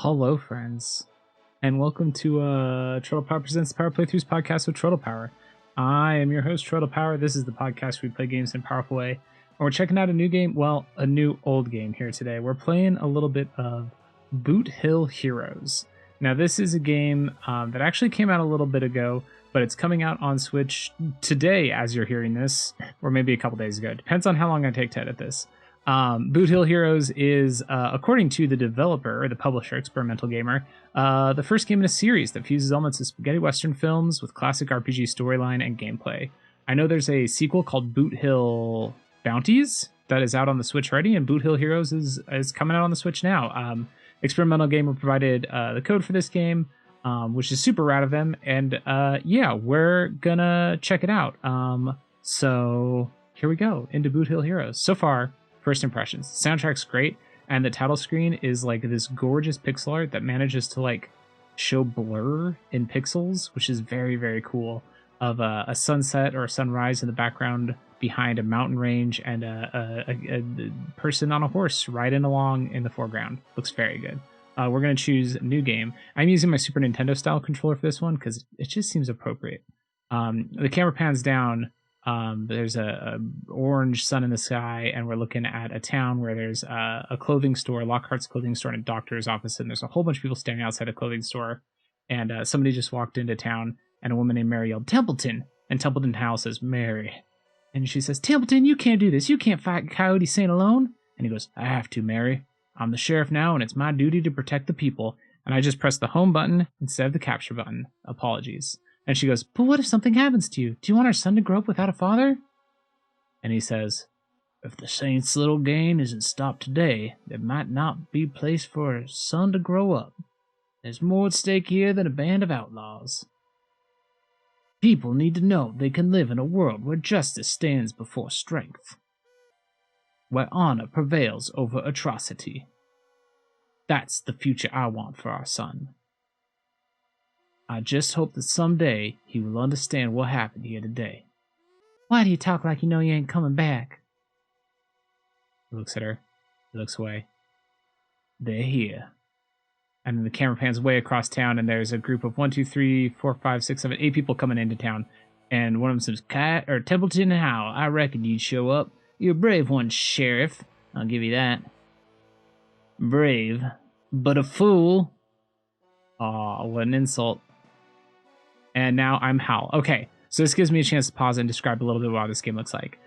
Hello, friends, and welcome to Turtle Power Presents Power Playthroughs podcast with Turtle Power. I am your host, Turtle Power. This is the podcast where we play games in a powerful way. And we're checking out a new game, a new old game here today. We're playing a little bit of Boot Hill Heroes. Now, this is a game that actually came out a little bit ago, but it's coming out on Switch today as you're hearing this, or maybe a couple days ago. Depends on how long I take to edit this. Boot Hill Heroes is, according to the developer, or the publisher, Experimental Gamer, the first game in a series that fuses elements of spaghetti western films with classic RPG storyline and gameplay. I know there's a sequel called Boot Hill Bounties that is out on the Switch already, and Boot Hill Heroes is coming out on the Switch now. Experimental Gamer provided the code for this game, which is super rad of them, and yeah, we're gonna check it out. So here we go, into Boot Hill Heroes. So far, first impressions. The soundtrack's great, and the title screen is like this gorgeous pixel art that manages to like show blur in pixels, which is very, very cool, of a sunset or a sunrise in the background behind a mountain range and a person on a horse riding along in the foreground. Looks very good. We're going to choose new game. I'm using my Super Nintendo style controller for this one because it just seems appropriate. The camera pans down. There's a orange sun in the sky, and we're looking at a town where there's a clothing store, Lockhart's clothing store, and a doctor's office, and there's a whole bunch of people standing outside a clothing store, and somebody just walked into town, and a woman named Mary yelled, "Templeton!" And Templeton Howell says, "Mary." And she says, "Templeton, you can't do this. You can't fight Coyote Saint alone." And he goes, "I have to, Mary. I'm the sheriff now, and it's my duty to protect the people." And I just pressed the home button instead of the capture button. Apologies. And she goes, "But what if something happens to you? Do you want our son to grow up without a father?" And he says, "If the Saints' little game isn't stopped today, there might not be place for a son to grow up. There's more at stake here than a band of outlaws. People need to know they can live in a world where justice stands before strength, where honor prevails over atrocity. That's the future I want for our son. I just hope that someday he will understand what happened here today." "Why do you talk like you know you ain't coming back?" He looks at her. He looks away. "They're here." And then the camera pans way across town, and there's a group of 1, 2, 3, 4, 5, 6, 7, 8 people coming into town. And one of them says, "Templeton Howell, I reckon you'd show up. You're a brave one, Sheriff. I'll give you that. Brave, but a fool." Aw, what an insult. And now I'm Hal. Okay, so this gives me a chance to pause and describe a little bit what this game looks like.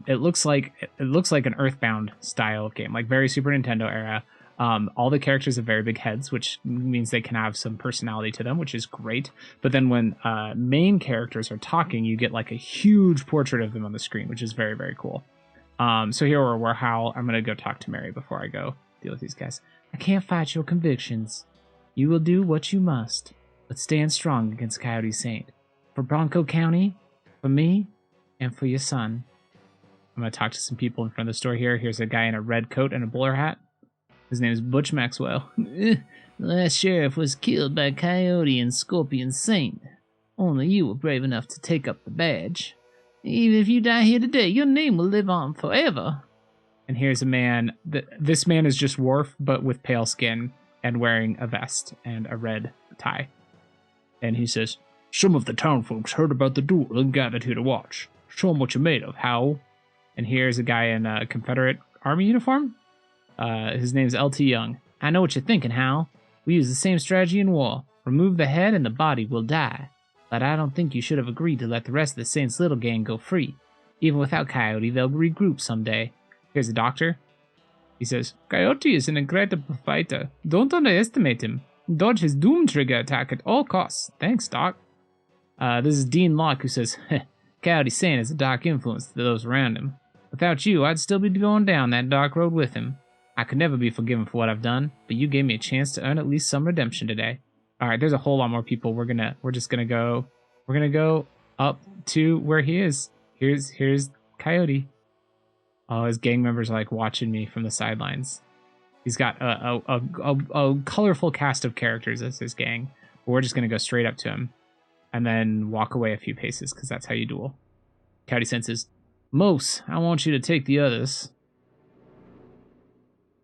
It looks like an Earthbound style of game, like very Super Nintendo era. All the characters have very big heads, which means they can have some personality to them, which is great. But then when main characters are talking, you get like a huge portrait of them on the screen, which is very, very cool. So here we're Hal. I'm gonna go talk to Mary before I go deal with these guys. "I can't fight your convictions. You will do what you must, but stand strong against Coyote Saint. For Bronco County, for me, and for your son." I'm going to talk to some people in front of the store here. Here's a guy in a red coat and a bowler hat. His name is Butch Maxwell. "The last sheriff was killed by Coyote and Scorpion Saint. Only you were brave enough to take up the badge. Even if you die here today, your name will live on forever." And here's a man. This man is just Worf, but with pale skin and wearing a vest and a red tie. And he says, "Some of the town folks heard about the duel and gathered here to watch. Show 'em what you're made of, Howell." And here's a guy in a Confederate Army uniform. His name's LT Young. "I know what you're thinking, Howell. We use the same strategy in war. Remove the head and the body will die. But I don't think you should have agreed to let the rest of the Saints' little gang go free. Even without Coyote, they'll regroup someday." Here's a doctor. He says, "Coyote is an incredible fighter. Don't underestimate him. Dodge his doom trigger attack at all costs." "Thanks, Doc." This is Dean Locke, who says, "Coyote Saint is a dark influence to those around him. Without you, I'd still be going down that dark road with him. I could never be forgiven for what I've done, but you gave me a chance to earn at least some redemption today." All right, there's a whole lot more people. We're gonna go up to where he is. Here's Coyote. Oh, his gang members are like watching me from the sidelines. He's got a colorful cast of characters as his gang. But we're just gonna go straight up to him and then walk away a few paces because that's how you duel. Coyote senses, "Mose, I want you to take the others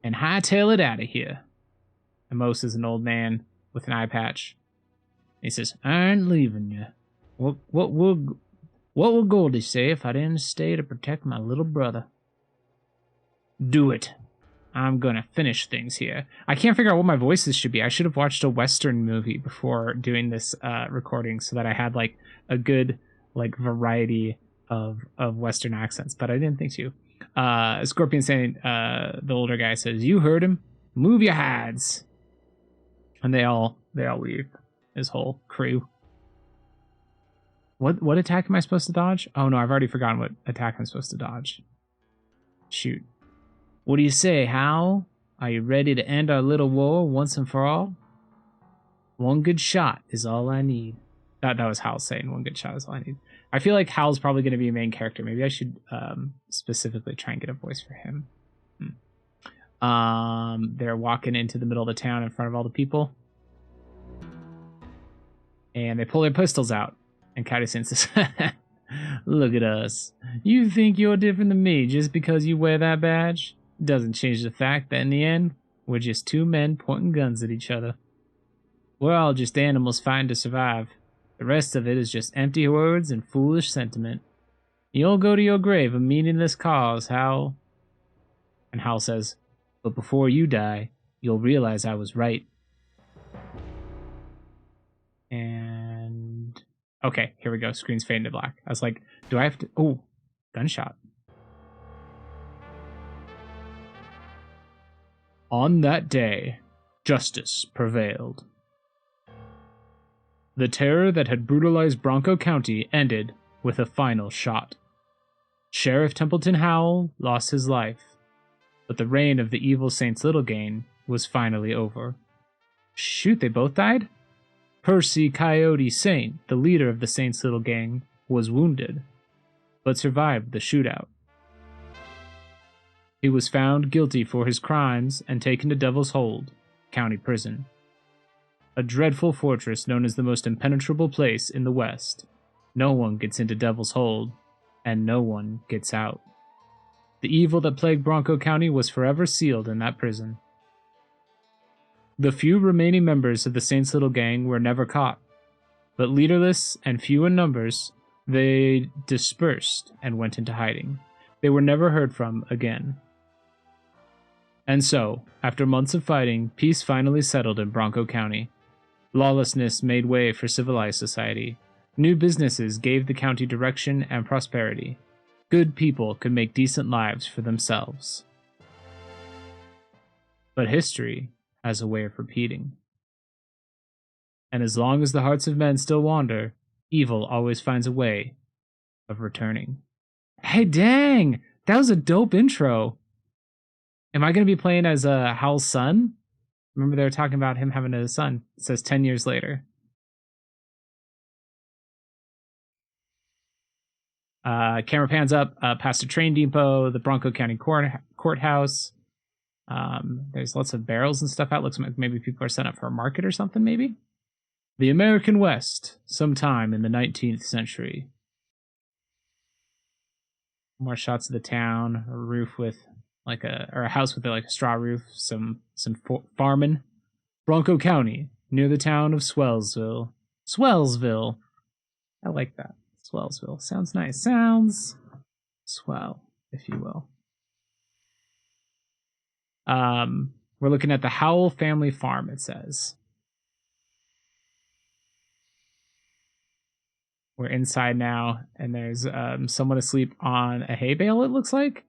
and hightail it out of here." And Mose is an old man with an eye patch. He says, I ain't leaving you. What would Goldie say if I didn't stay to protect my little brother? Do it. I'm gonna finish things here. I can't figure out what my voices should be. I should have watched a Western movie before doing this recording so that I had like a good like variety of Western accents, but I didn't think to. Scorpion saying, the older guy says, "You heard him. Move your hides." And they all leave. His whole crew. What attack am I supposed to dodge? Oh no, I've already forgotten what attack I'm supposed to dodge. Shoot. What do you say, Hal? Are you ready to end our little war once and for all? One good shot is all I need. That was Hal saying one good shot is all I need. I feel like Hal's probably going to be a main character. Maybe I should specifically try and get a voice for him. They're walking into the middle of the town in front of all the people. And they pull their pistols out. And Cowdy says, "Look at us. You think you're different than me just because you wear that badge? Doesn't change the fact that in the end, we're just two men pointing guns at each other. We're all just animals fighting to survive. The rest of it is just empty words and foolish sentiment. You'll go to your grave a meaningless cause, Hal." And Hal says, "But before you die, you'll realize I was right." And okay, here we go. Screen's fading to black. I was like, do I have to... Oh, gunshot. On that day, justice prevailed. The terror that had brutalized Bronco County ended with a final shot. Sheriff Templeton Howell lost his life, but the reign of the evil Saints Littlegang was finally over. Shoot, they both died? Percy Coyote Saint, the leader of the Saints Littlegang, was wounded, but survived the shootout. He was found guilty for his crimes and taken to Devil's Hold, county prison, a dreadful fortress known as the most impenetrable place in the West. No one gets into Devil's Hold, and no one gets out. The evil that plagued Bronco County was forever sealed in that prison. The few remaining members of the Saints Littlegang were never caught, but leaderless and few in numbers, they dispersed and went into hiding. They were never heard from again. And so, after months of fighting, peace finally settled in Bronco County. Lawlessness made way for civilized society. New businesses gave the county direction and prosperity. Good people could make decent lives for themselves. But history has a way of repeating. And as long as the hearts of men still wander, evil always finds a way of returning. Hey, dang! That was a dope intro. Am I going to be playing as Hal's son? Remember they were talking about him having a son. It says 10 years later. Camera pans up past a train depot, the Bronco County courthouse. There's lots of barrels and stuff out. Looks like maybe people are set up for a market or something, maybe? The American West, sometime in the 19th century. More shots of the town, a roof with a house with a straw roof, some farming. Bronco County, near the town of Swellsville. Swellsville. I like that. Swellsville. Sounds nice. Sounds swell, if you will. We're looking at the Howell family farm, it says. We're inside now, and there's someone asleep on a hay bale, it looks like.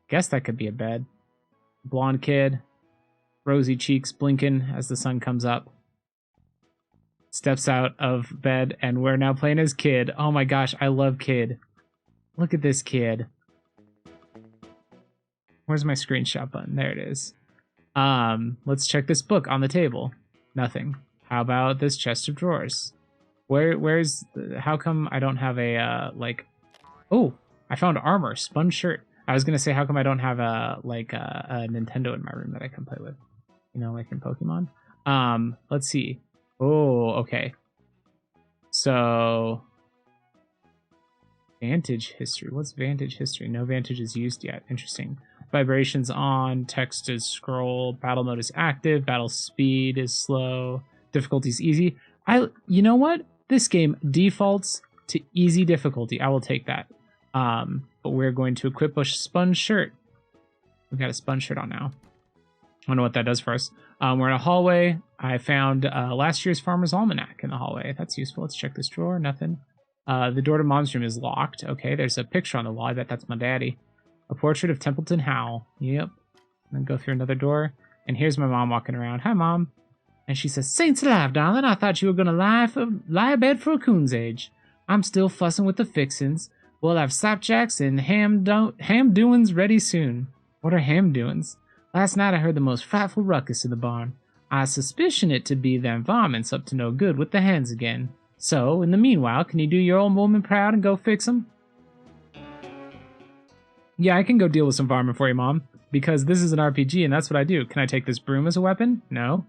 Guess that could be a bed. Blonde kid, rosy cheeks blinking as the sun comes up. Steps out of bed, and we're now playing as Kid. Oh my gosh, I love Kid. Look at this kid. Where's my screenshot button? There it is. Let's check this book on the table. Nothing. How about this chest of drawers? How come I don't have a, oh, I found armor, spun shirt. I was gonna say, how come I don't have a Nintendo in my room that I can play with? You know, like in Pokemon? Let's see. Oh, okay. So, Vantage history. What's Vantage history? No Vantage is used yet. Interesting. Vibrations on, text is scroll, battle mode is active, battle speed is slow, difficulty is easy. You know what? This game defaults to easy difficulty. I will take that. But we're going to equip a sponge shirt. We've got a sponge shirt on now. I don't know what that does for us. We're in a hallway. I found last year's Farmer's Almanac in the hallway. That's useful. Let's check this drawer. Nothing. The door to Mom's room is locked. Okay, there's a picture on the wall. I bet that's my daddy. A portrait of Templeton Howell. Yep. Then go through another door. And here's my mom walking around. Hi, Mom. And she says, Saints alive, darling. I thought you were going to lie abed for a coon's age. I'm still fussing with the fixins. We'll have slapjacks and ham doings ready soon. What are ham doings? Last night I heard the most frightful ruckus in the barn. I suspicion it to be them varmints up to no good with the hens again. So, in the meanwhile, can you do your old woman proud and go fix them? Yeah, I can go deal with some varmint for you, Mom, because this is an RPG and that's what I do. Can I take this broom as a weapon? No.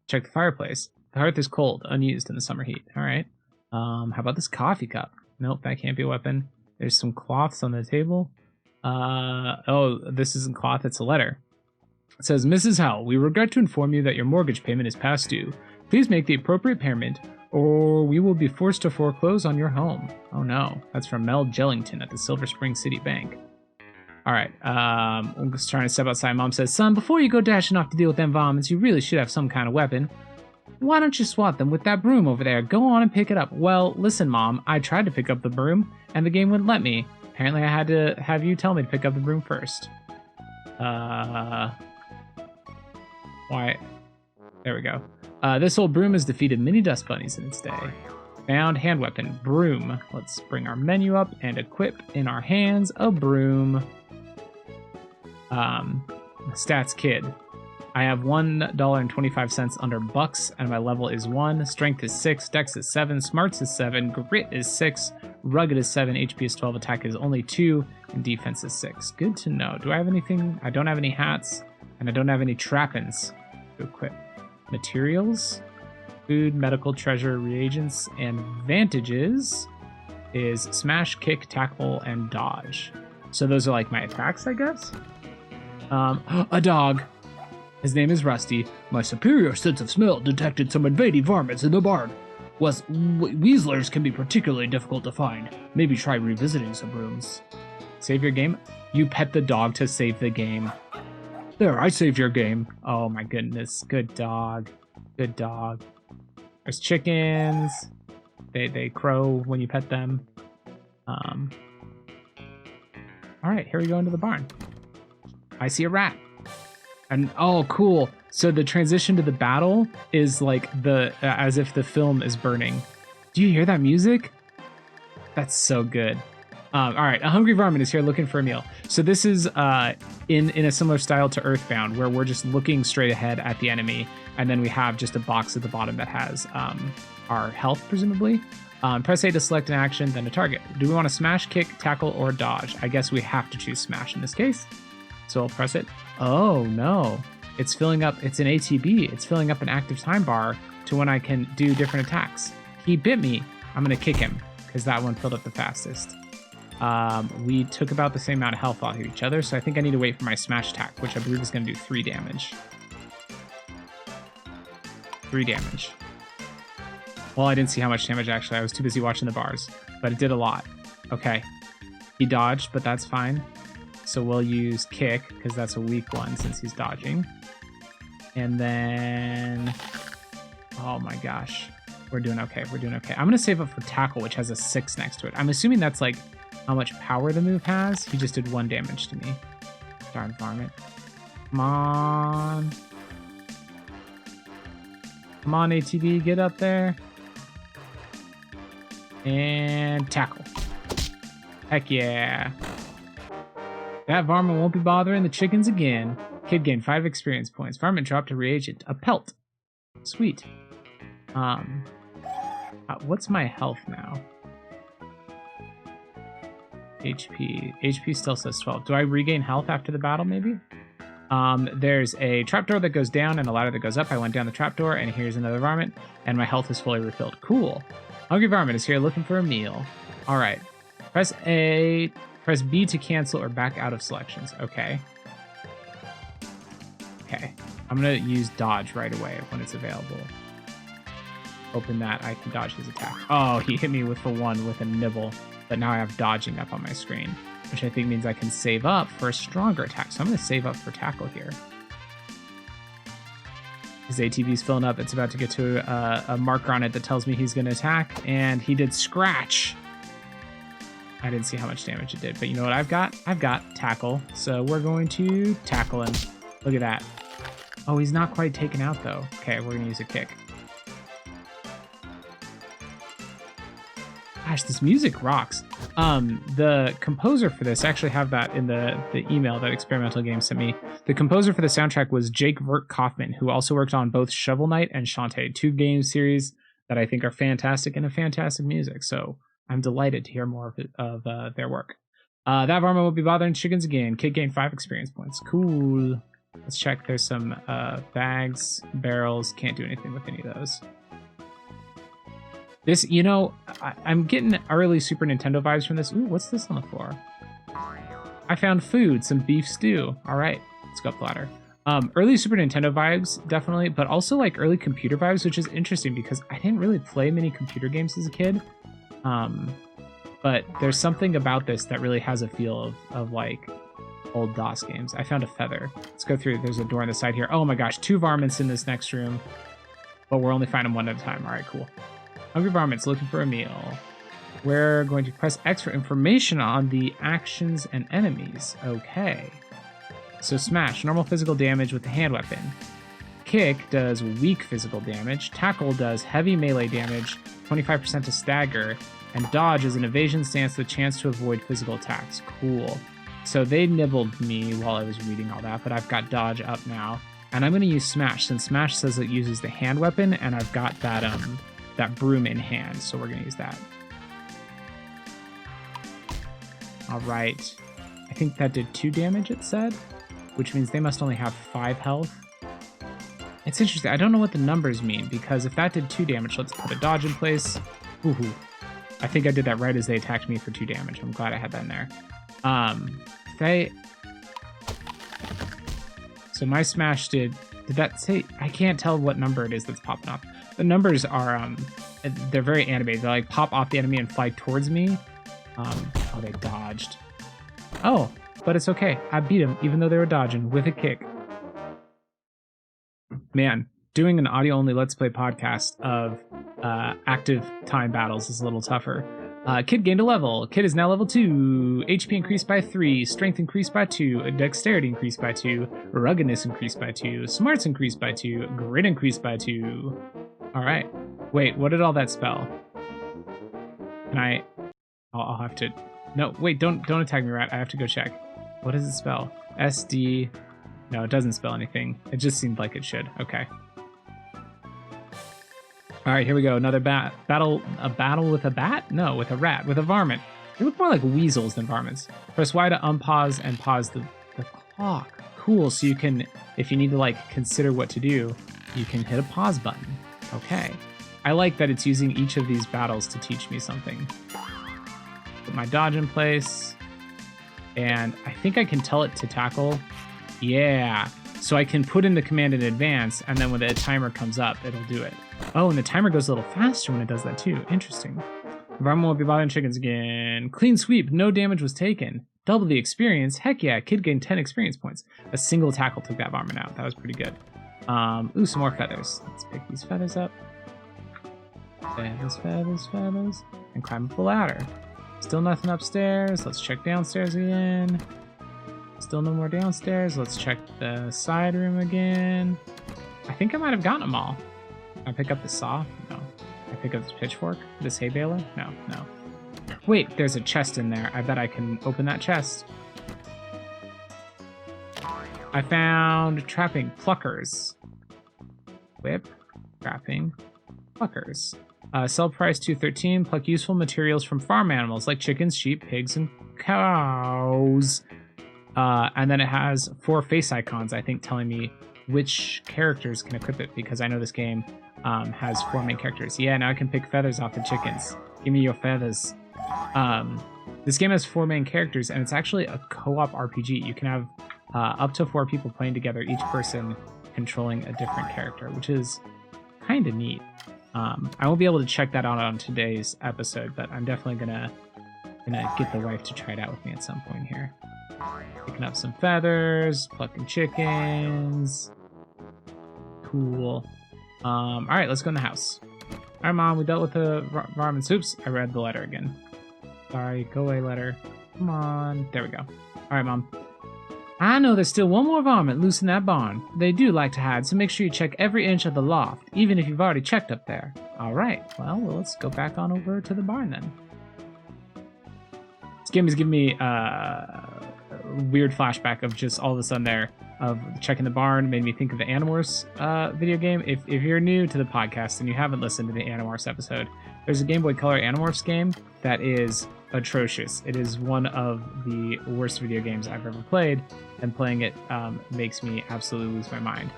Check the fireplace. The hearth is cold, unused in the summer heat. All right. How about this coffee cup? Nope, that can't be a weapon. There's some cloths on the table. Oh, this isn't cloth, it's a letter. It says, Mrs. Howell, we regret to inform you that your mortgage payment is past due. Please make the appropriate payment, or we will be forced to foreclose on your home. Oh no, that's from Mel Jellington at the Silver Spring City Bank. All right, I'm just trying to step outside. Mom says, son, before you go dashing off to deal with them vomits, you really should have some kind of weapon. Why don't you swat them with that broom over there? Go on and pick it up. Well, listen, Mom, I tried to pick up the broom, and the game wouldn't let me. Apparently I had to have you tell me to pick up the broom first. Why? There we go. This old broom has defeated many dust bunnies in its day. Found hand weapon, broom. Let's bring our menu up and equip in our hands a broom. Stats kid. I have $1.25 under bucks, and my level is 1. Strength is 6, dex is 7, smarts is 7, grit is 6, rugged is 7, HP is 12, attack is only 2, and defense is 6. Good to know. Do I have anything? I don't have any hats, and I don't have any trappings to equip. Materials, food, medical, treasure, reagents, and vantages is smash, kick, tackle, and dodge. So those are like my attacks, I guess? A dog. His name is Rusty. My superior sense of smell detected some invading varmints in the barn. Weaslers can be particularly difficult to find. Maybe try revisiting some rooms. Save your game? You pet the dog to save the game. There, I saved your game. Oh my goodness. Good dog. Good dog. There's chickens. They crow when you pet them. Alright, here we go into the barn. I see a rat. And oh, cool. So the transition to the battle is like as if the film is burning. Do you hear that music? That's so good. All right, a hungry varmint is here looking for a meal. So this is in a similar style to Earthbound, where we're just looking straight ahead at the enemy, and then we have just a box at the bottom that has our health, presumably. Press A to select an action, then a target. Do we want to smash, kick, tackle, or dodge? I guess we have to choose smash in this case. So I'll press it. Oh no, it's filling up, it's an ATB. It's filling up an active time bar to when I can do different attacks. He bit me. I'm gonna kick him because that one filled up the fastest. We took about the same amount of health off of each other, so I think I need to wait for my smash attack, which I believe is gonna do 3 damage. 3 damage. Well, I didn't see how much damage actually. I was too busy watching the bars, but it did a lot. Okay. He dodged, but that's fine. So we'll use kick, because that's a weak one since he's dodging. And then... oh my gosh. We're doing okay. We're doing okay. I'm going to save up for tackle, which has a 6 next to it. I'm assuming that's like how much power the move has. He just did 1 damage to me. Darn varmint. Come on. Come on, ATV. Get up there. And tackle. Heck yeah. That varmint won't be bothering the chickens again. Kid gained 5 experience points. Varmint dropped a reagent. A pelt. Sweet. What's my health now? HP. HP still says 12. Do I regain health after the battle, maybe? There's a trapdoor that goes down and a ladder that goes up. I went down the trapdoor, and here's another varmint, and my health is fully refilled. Cool. Hungry varmint is here looking for a meal. All right. Press B to cancel or back out of selections. Okay. Okay, I'm gonna use dodge right away when it's available. Open that, I can dodge his attack. Oh, he hit me with the one with a nibble, but now I have dodging up on my screen, which I think means I can save up for a stronger attack. So I'm gonna save up for tackle here. His ATB's filling up. It's about to get to a marker on it that tells me he's gonna attack, and he did scratch. I didn't see how much damage it did, but you know what I've got? I've got tackle, so we're going to tackle him. Look at that. Oh, he's not quite taken out though. Okay, we're gonna use a kick. Gosh, this music rocks. The composer for this, I actually have that in the email that Experimental Games sent me. The composer for the soundtrack was Jake Vert Kaufman, who also worked on both Shovel Knight and Shantae, 2 game series that I think are fantastic and have fantastic music. So I'm delighted to hear more of their work. That varmint won't be bothering chickens again. Kid gained 5 experience points. Cool. Let's check. There's some bags, barrels. Can't do anything with any of those. This, you know, I'm getting early Super Nintendo vibes from this. Ooh, what's this on the floor? I found food, some beef stew. All right, let's go up the ladder. Early Super Nintendo vibes, definitely, but also like early computer vibes, which is interesting because I didn't really play many computer games as a kid. But there's something about this that really has a feel of like old DOS games. I found a feather. Let's go through. There's a door on the side here. Oh my gosh, 2 varmints in this next room, but we're only finding one at a time. All right, cool. Hungry varmints looking for a meal. We're going to press X for information on the actions and enemies. Okay. So smash, normal physical damage with the hand weapon. Kick does weak physical damage. Tackle does heavy melee damage, 25% to stagger. And dodge is an evasion stance with a chance to avoid physical attacks. Cool. So they nibbled me while I was reading all that, but I've got dodge up now. And I'm going to use smash, since smash says it uses the hand weapon, and I've got that broom in hand, so we're going to use that. All right. I think that did 2 damage, it said, which means they must only have 5 health. It's interesting. I don't know what the numbers mean, because if that did 2 damage, let's put a dodge in place. Ooh. I think I did that right as they attacked me for 2 damage. I'm glad I had that in there. So my smash did that say? I can't tell what number it is that's popping up. The numbers are, they're very animated. They like pop off the enemy and fly towards me. Oh, they dodged. Oh, but it's okay. I beat them, even though they were dodging, with a kick. Man, doing an audio-only Let's Play podcast of active time battles is a little tougher. Kid gained a level. Kid is now level 2. HP increased by 3. Strength increased by 2. Dexterity increased by 2. Ruggedness increased by 2. Smarts increased by 2. Grit increased by 2. All right. Wait, what did all that spell? Can I... I'll have to... No, wait, don't attack me, rat. I have to go check. What does it spell? SD... No, it doesn't spell anything. It just seemed like it should. Okay. All right, here we go. Another battle. A battle with a bat? No, with a rat. With a varmint. They look more like weasels than varmints. Press Y to unpause and pause the clock. Cool. So you can, if you need to like consider what to do, you can hit a pause button. Okay. I like that it's using each of these battles to teach me something. Put my dodge in place, and I think I can tell it to tackle. Yeah. So I can put in the command in advance, and then when the timer comes up, it'll do it. Oh, and the timer goes a little faster when it does that too. Interesting. Varmint won't be bothering chickens again. Clean sweep. No damage was taken. Double the experience. Heck yeah. Kid gained 10 experience points. A single tackle took that varmint out. That was pretty good. Ooh, some more feathers. Let's pick these feathers up. Feathers, feathers, feathers. And climb up the ladder. Still nothing upstairs. Let's check downstairs again. Still no more downstairs. Let's check the side room again. I think I might have gotten them all. I pick up the saw? No. I pick up this pitchfork? This hay baler? No, no. Wait, there's a chest in there. I bet I can open that chest. I found trapping pluckers. Whip, trapping, pluckers. Sell price $2.13. Pluck useful materials from farm animals like chickens, sheep, pigs, and cows. And then it has 4 face icons, I think, telling me which characters can equip it, because I know this game has 4 main characters. Yeah, now I can pick feathers off the chickens. Give me your feathers. This game has 4 main characters, and it's actually a co-op RPG. You can have up to 4 people playing together, each person controlling a different character, which is kind of neat. I won't be able to check that out on today's episode, but I'm definitely gonna get the wife to try it out with me at some point here. Picking up some feathers, plucking chickens. Cool. All right, let's go in the house. All right, Mom, we dealt with the varmint soups. I read the letter again. Sorry, go away, letter. Come on. There we go. All right, Mom. I know there's still one more varmint loose in that barn. They do like to hide, so make sure you check every inch of the loft, even if you've already checked up there. All right, well, let's go back on over to the barn then. This game is giving me a weird flashback of just all of a sudden there of checking the barn. Made me think of the Animorphs video game. If you're new to the podcast and you haven't listened to the Animorphs episode, there's a Game Boy Color Animorphs game that is atrocious. It is one of the worst video games I've ever played, and playing it makes me absolutely lose my mind.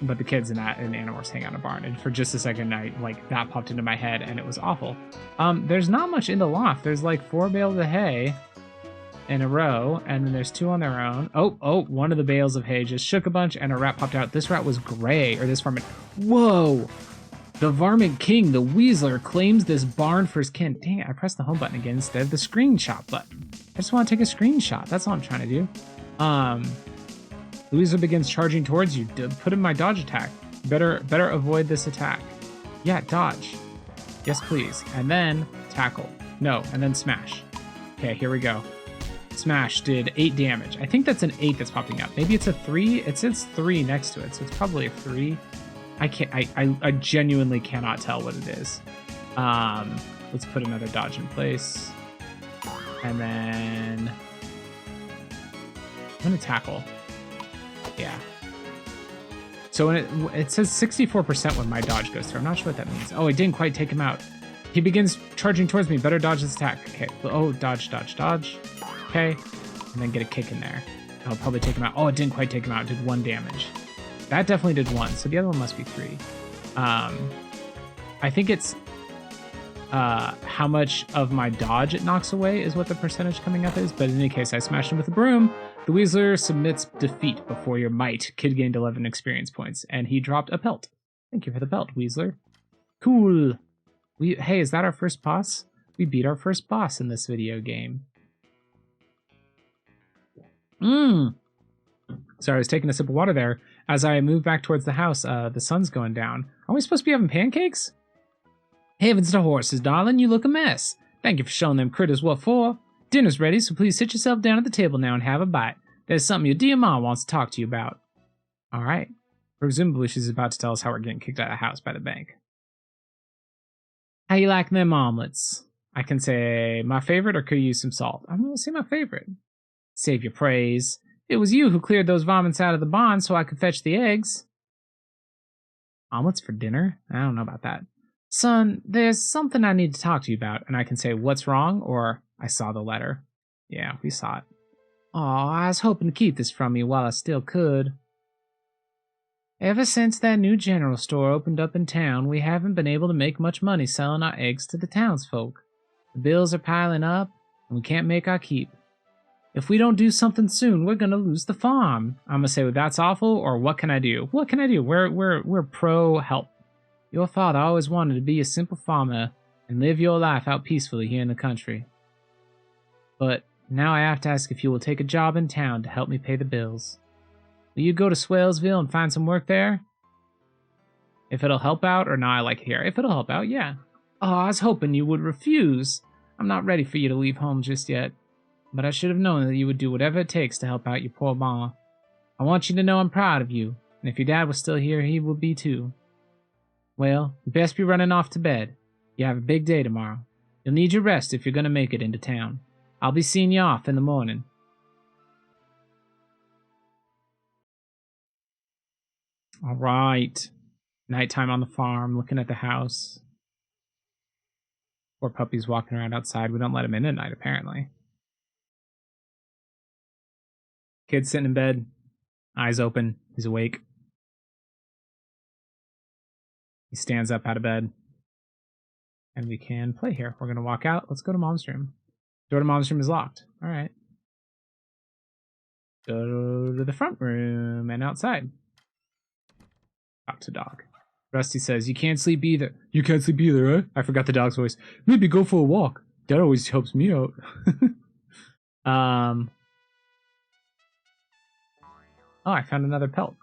But the kids in Animorphs hang out in a barn, and for just a second, that popped into my head, and it was awful. There's not much in the loft. There's like 4 bales of hay in a row, and then there's 2 on their own. Oh, one of the bales of hay just shook a bunch, and a rat popped out. This rat was gray, or this varmint. Whoa! The Varmint King, the Weasler, claims this barn for his kin. Dang it, I pressed the home button again instead of the screenshot button. I just want to take a screenshot. That's all I'm trying to do. The Weasler begins charging towards you. Put in my dodge attack. Better avoid this attack. Yeah, dodge. Yes, please. And then tackle. No, and then smash. Okay, here we go. Smash did 8 damage. I think that's an 8 that's popping up. Maybe it's a 3. It says 3 next to it, so it's probably a 3. I genuinely cannot tell what it is. Let's put another dodge in place. And then I'm gonna tackle. Yeah. So when it says 64% when my dodge goes through. I'm not sure what that means. Oh, it didn't quite take him out. He begins charging towards me. Better dodge this attack. Okay. Oh, dodge. Okay. And then get a kick in there. I'll probably take him out. Oh, it didn't quite take him out. It did 1 damage. That definitely did 1. So the other one must be 3. I think it's how much of my dodge it knocks away is what the percentage coming up is. But in any case, I smashed him with a broom. The Weasler submits defeat before your might. Kid gained 11 experience points, and he dropped a pelt. Thank you for the pelt, Weasler. Cool. Hey, is that our first boss? We beat our first boss in this video game. Sorry, I was taking a sip of water there. As I move back towards the house, the sun's going down. Are we supposed to be having pancakes? Heavens to horses, darling, you look a mess. Thank you for showing them critters what for. Dinner's ready, so please sit yourself down at the table now and have a bite. There's something your dear mom wants to talk to you about. All right. Presumably she's about to tell us how we're getting kicked out of the house by the bank. How you like them omelets? I can say my favorite, or could you use some salt? I'm going to say my favorite. Save your praise. It was you who cleared those varmints out of the barn so I could fetch the eggs. Omelets for dinner? I don't know about that. Son, there's something I need to talk to you about, and I can say what's wrong, or I saw the letter. Yeah, we saw it. Aw, I was hoping to keep this from you while I still could. Ever since that new general store opened up in town, we haven't been able to make much money selling our eggs to the townsfolk. The bills are piling up, and we can't make our keep. If we don't do something soon, we're gonna lose the farm. I'm gonna say, well, that's awful, or what can I do? What can I do? We're pro help. Your father always wanted to be a simple farmer and live your life out peacefully here in the country. But now I have to ask if you will take a job in town to help me pay the bills. Will you go to Swalesville and find some work there? If it'll help out, or no, I like it here. If it'll help out, yeah. Oh, I was hoping you would refuse. I'm not ready for you to leave home just yet. But I should have known that you would do whatever it takes to help out your poor ma. I want you to know I'm proud of you, and if your dad was still here, he would be too. Well, you best be running off to bed. You have a big day tomorrow. You'll need your rest if you're going to make it into town. I'll be seeing you off in the morning. All right. Nighttime on the farm, looking at the house. Poor puppy's walking around outside. We don't let him in at night, apparently. Kid's sitting in bed, eyes open. He's awake. He stands up out of bed. And we can play here. We're going to walk out. Let's go to Mom's room. Door to Mom's room is locked. All right. Go to the front room and outside. Talk to dog. Rusty says, you can't sleep either. You can't sleep either, eh? I forgot the dog's voice. Maybe go for a walk. That always helps me out. Oh, I found another pelt.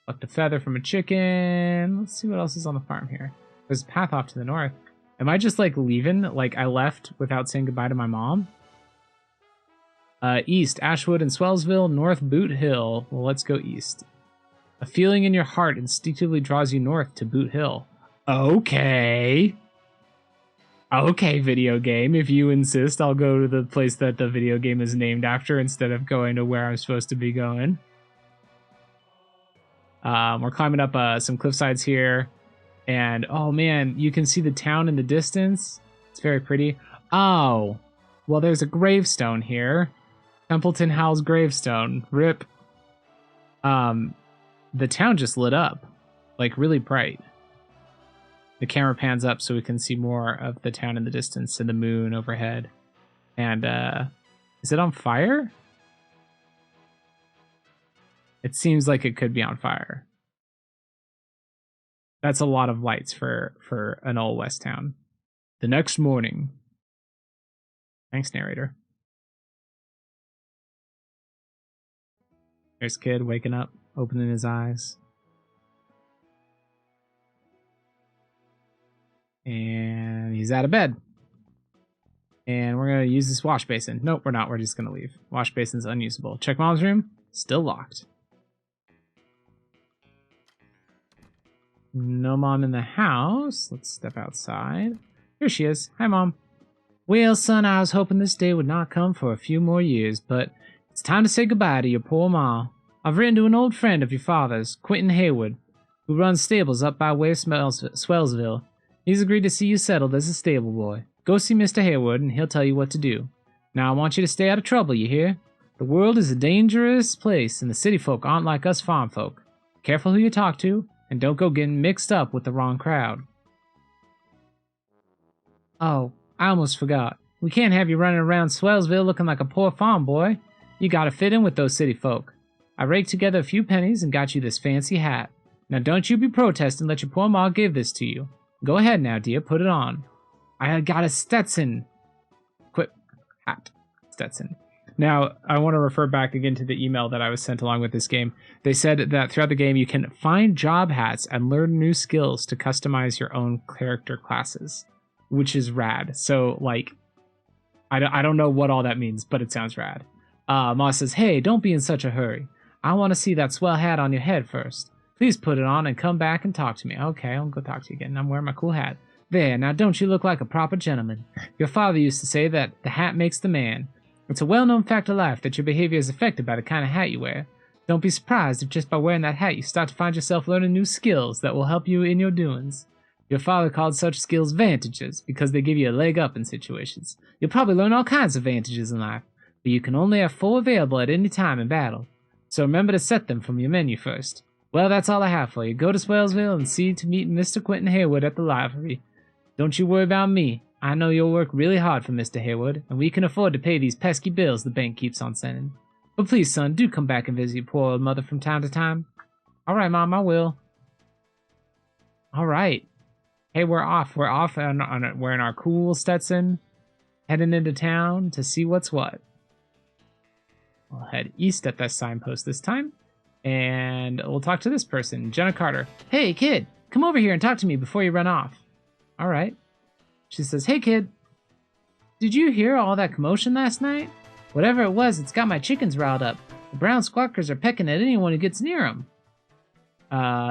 Plucked a feather from a chicken. Let's see what else is on the farm here. There's a path off to the north. Am I just like leaving? Like I left without saying goodbye to my mom? East, Ashwood and Swellsville, north, Boot Hill. Well, let's go east. A feeling in your heart instinctively draws you north to Boot Hill. Okay. Okay, video game. If you insist, I'll go to the place that the video game is named after instead of going to where I'm supposed to be going. We're climbing up some cliff sides here. And, oh man, you can see the town in the distance. It's very pretty. Oh, well, there's a gravestone here. Templeton Howell's gravestone. RIP. The town just lit up. Like, really bright. The camera pans up so we can see more of the town in the distance and the moon overhead. And, is it on fire? It seems like it could be on fire. That's a lot of lights for an old west town. The next morning. Thanks, narrator. There's kid waking up, opening his eyes. And he's out of bed. And we're going to use this wash basin. Nope, we're not. We're just going to leave. Wash basin's unusable. Check mom's room. Still locked. No mom in the house. Let's step outside. Here she is. Hi, Mom. Well, son, I was hoping this day would not come for a few more years, but it's time to say goodbye to your poor ma. I've written to an old friend of your father's, Quentin Haywood, who runs stables up by way of Swellsville. He's agreed to see you settled as a stable boy. Go see Mr. Haywood, and he'll tell you what to do. Now, I want you to stay out of trouble, you hear? The world is a dangerous place, and the city folk aren't like us farm folk. Careful who you talk to, and don't go getting mixed up with the wrong crowd. Oh, I almost forgot. We can't have you running around Swellsville looking like a poor farm boy. You gotta fit in with those city folk. I raked together a few pennies and got you this fancy hat. Now don't you be protesting, let your poor ma give this to you. Go ahead now, dear, put it on. I got a Stetson. Quit. Hat. Stetson. Now, I want to refer back again to the email that I was sent along with this game. They said that throughout the game you can find job hats and learn new skills to customize your own character classes, which is rad. So, like, I don't know what all that means, but it sounds rad. Ma says, hey, don't be in such a hurry. I want to see that swell hat on your head first. Please put it on and come back and talk to me. Okay, I'll go talk to you again. I'm wearing my cool hat. There, now don't you look like a proper gentleman? Your father used to say that the hat makes the man. It's a well-known fact of life that your behavior is affected by the kind of hat you wear. Don't be surprised if just by wearing that hat you start to find yourself learning new skills that will help you in your doings. Your father called such skills vantages because they give you a leg up in situations. You'll probably learn all kinds of vantages in life, but you can only have 4 available at any time in battle. So remember to set them from your menu first. Well, that's all I have for you. Go to Swellsville and see to meet Mr. Quentin Haywood at the library. Don't you worry about me. I know you'll work really hard for Mr. Haywood, and we can afford to pay these pesky bills the bank keeps on sending. But please, son, do come back and visit your poor old mother from time to time. All right, Mom, I will. All right. Hey, we're off. We're off we're in our cool Stetson, heading into town to see what's what. We'll head east at that signpost this time, and we'll talk to this person, Jenna Carter. Hey, kid, come over here and talk to me before you run off. All right. She says, hey, kid, did you hear all that commotion last night? Whatever it was, it's got my chickens riled up. The brown squawkers are pecking at anyone who gets near them.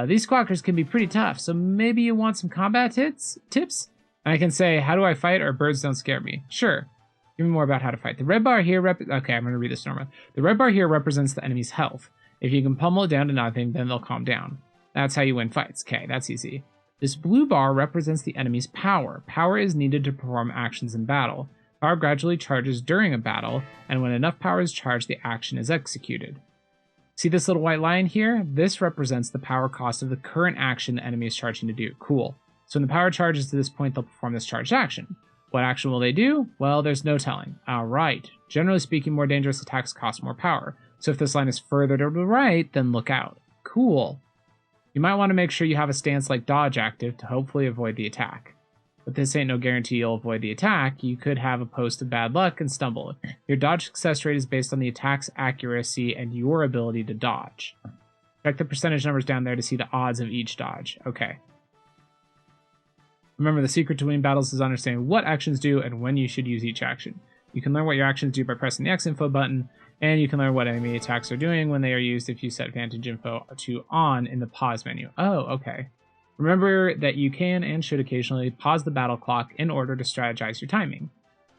These squawkers can be pretty tough, so maybe you want some combat tips? And I can say, how do I fight, or birds don't scare me? Sure. Give me more about how to fight. The red bar here okay, I'm going to read this normally. The red bar here represents the enemy's health. If you can pummel it down to nothing, then they'll calm down. That's how you win fights. Okay, that's easy. This blue bar represents the enemy's power. Power is needed to perform actions in battle. Power gradually charges during a battle, and when enough power is charged, the action is executed. See this little white line here? This represents the power cost of the current action the enemy is charging to do. Cool. So when the power charges to this point, they'll perform this charged action. What action will they do? Well, there's no telling. All right. Generally speaking, more dangerous attacks cost more power. So if this line is further to the right, then look out. Cool. You might want to make sure you have a stance like dodge active to hopefully avoid the attack. But this ain't no guarantee you'll avoid the attack. You could have a post of bad luck and stumble. Your dodge success rate is based on the attack's accuracy and your ability to dodge. Check the percentage numbers down there to see the odds of each dodge. Okay. Remember, the secret to winning battles is understanding what actions do and when you should use each action. You can learn what your actions do by pressing the X info button, and you can learn what enemy attacks are doing when they are used if you set Vantage Info to on in the pause menu. Oh, okay. Remember that you can and should occasionally pause the battle clock in order to strategize your timing.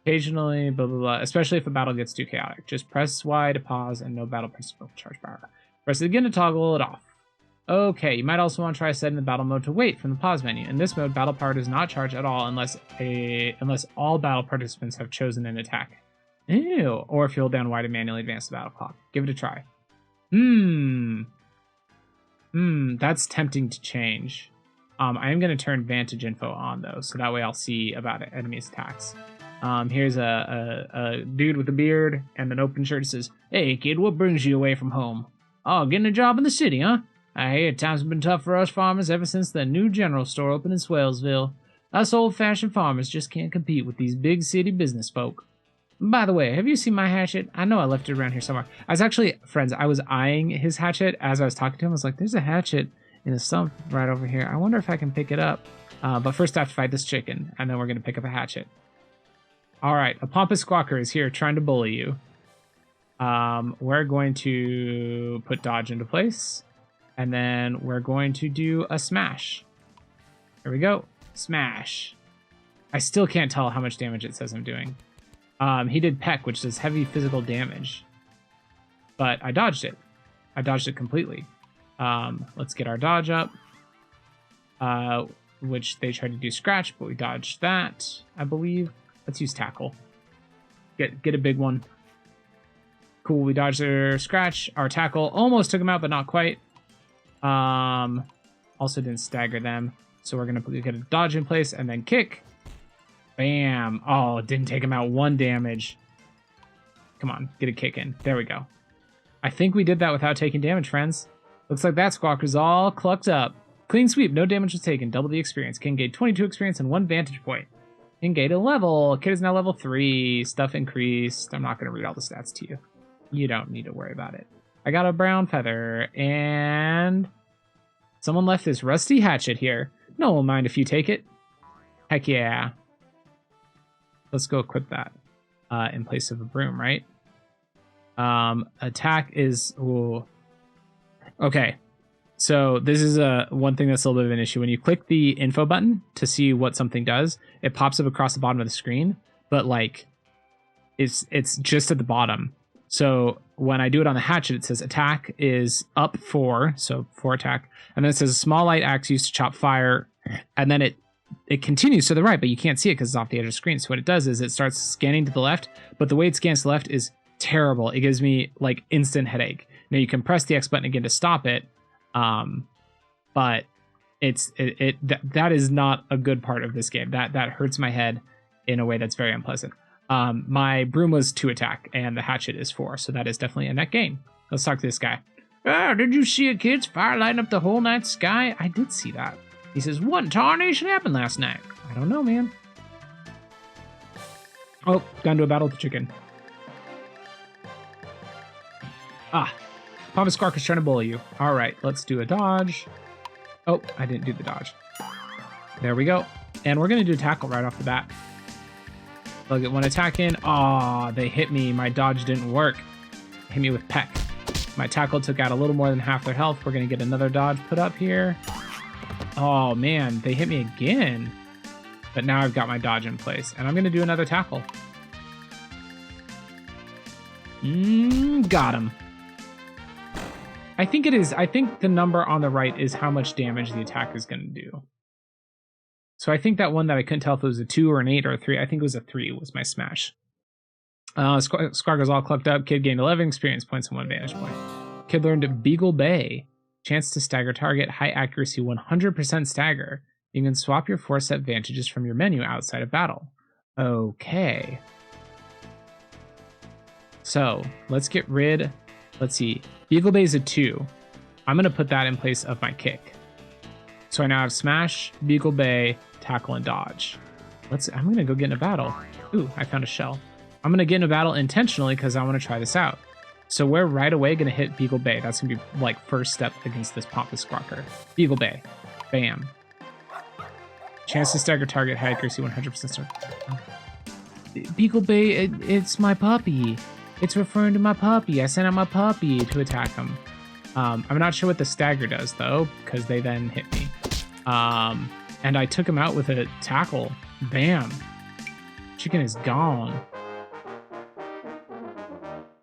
Occasionally, blah, blah, blah, especially if a battle gets too chaotic. Just press Y to pause and no battle principle charge power. Press it again to toggle it off. Okay, you might also want to try setting the battle mode to wait from the pause menu. In this mode, battle power does not charge at all unless all battle participants have chosen an attack. Ew, or if you hold down Y to manually advance the battle clock. Give it a try. That's tempting to change. I am going to turn Vantage Info on, though, so that way I'll see about enemies' attacks. Here's a dude with a beard and an open shirt that says, "Hey, kid, what brings you away from home?" "Oh, getting a job in the city, huh? I hear times have been tough for us farmers ever since the new general store opened in Swalesville. Us old-fashioned farmers just can't compete with these big city business folk. By the way, have you seen my hatchet? I know I left it around here somewhere." I was actually, friends, I was eyeing his hatchet as I was talking to him. I was like, there's a hatchet in the stump right over here. I wonder if I can pick it up. But first I have to fight this chicken, and then we're going to pick up a hatchet. All right, a pompous squawker is here trying to bully you. We're going to put dodge into place, and then we're going to do a smash. Here we go. Smash. I still can't tell how much damage it says I'm doing. He did peck, which does heavy physical damage, but I dodged it. I dodged it completely. Let's get our dodge up, which they tried to do scratch, but we dodged that, I believe. Let's use tackle. Get a big one. Cool, we dodged their scratch. Our tackle almost took them out, but not quite. Also didn't stagger them, so we're gonna get a dodge in place and then kick. Bam. Oh, it didn't take him out. 1 damage. Come on, get a kick in. There we go. I think we did that without taking damage, friends. Looks like that squawker's all clucked up. Clean sweep, no damage was taken. Double the experience. King gained 22 experience and 1 vantage point. King gained a level. Kid is now level 3. Stuff increased. I'm not going to read all the stats to you. You don't need to worry about it. I got a brown feather, and someone left this rusty hatchet here. No one will mind if you take it. Heck yeah. Let's go equip that in place of a broom, right? Attack is... Ooh. Okay, so this is one thing that's a little bit of an issue. When you click the info button to see what something does, it pops up across the bottom of the screen, but like it's just at the bottom. So when I do it on the hatchet, it says attack is up 4, so 4 attack, and then it says a small light axe used to chop fire, and then it continues to the right, but you can't see it because it's off the edge of the screen. So what it does is it starts scanning to the left, but the way it scans to the left is terrible. It gives me like instant headache. Now you can press the X button again to stop it, but that is not a good part of this game. That hurts my head in a way that's very unpleasant. My broom was 2 attack, and the hatchet is 4, so that is definitely a net gain. Let's talk to this guy. "Oh, did you see it, kids? Fire lighting up the whole night sky?" I did see that. He says, "What in tarnation happened last night?" I don't know, man. Oh, got into a battle with the chicken. Papa Squawk is trying to bully you. All right, let's do a dodge. Oh, I didn't do the dodge. There we go. And we're going to do a tackle right off the bat. They'll get 1 attack in. Oh, they hit me. My dodge didn't work. Hit me with peck. My tackle took out a little more than half their health. We're going to get another dodge put up here. Oh, man, they hit me again. But now I've got my dodge in place. And I'm going to do another tackle. Got him. I think it is. I think the number on the right is how much damage the attack is going to do. So I think that one that I couldn't tell if it was a 2 or an 8 or a 3. I think it was a 3 was my smash. Squawker's all clucked up. Kid gained 11 experience points and 1 vantage point. Kid learned Beagle Bay. Chance to stagger target. High accuracy 100% stagger. You can swap your 4 set vantages from your menu outside of battle. Okay. So let's get rid. Let's see. Beagle Bay is a 2. I'm going to put that in place of my kick. So I now have Smash, Beagle Bay, Tackle, and Dodge. I'm going to go get in a battle. Ooh, I found a shell. I'm going to get in a battle intentionally because I want to try this out. So we're right away going to hit Beagle Bay. That's going to be like first step against this Pompous Squawker. Beagle Bay. Bam. Chance to stagger target, high accuracy, 100% start. Beagle Bay, it's my puppy. It's referring to my puppy. I sent out my puppy to attack him. I'm not sure what the stagger does, though, because they then hit me. And I took him out with a tackle. Bam. Chicken is gone.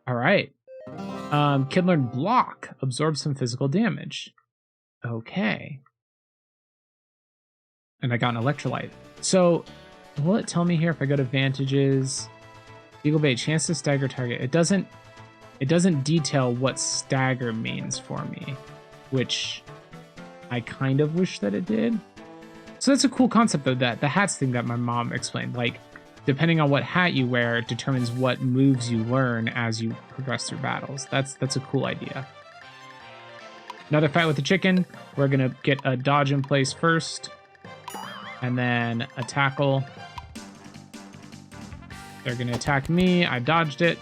All right. Kid learned block. Absorb some physical damage. Okay. And I got an electrolyte. So, will it tell me here if I go to Vantages? Beagle Bay, chance to stagger target. It doesn't detail what stagger means for me, which I kind of wish that it did. So that's a cool concept though, that the hats thing that my mom explained. Like, depending on what hat you wear determines what moves you learn as you progress through battles. That's a cool idea. Another fight with the chicken. We're gonna get a dodge in place first, and then a tackle. They're gonna attack me. I dodged it.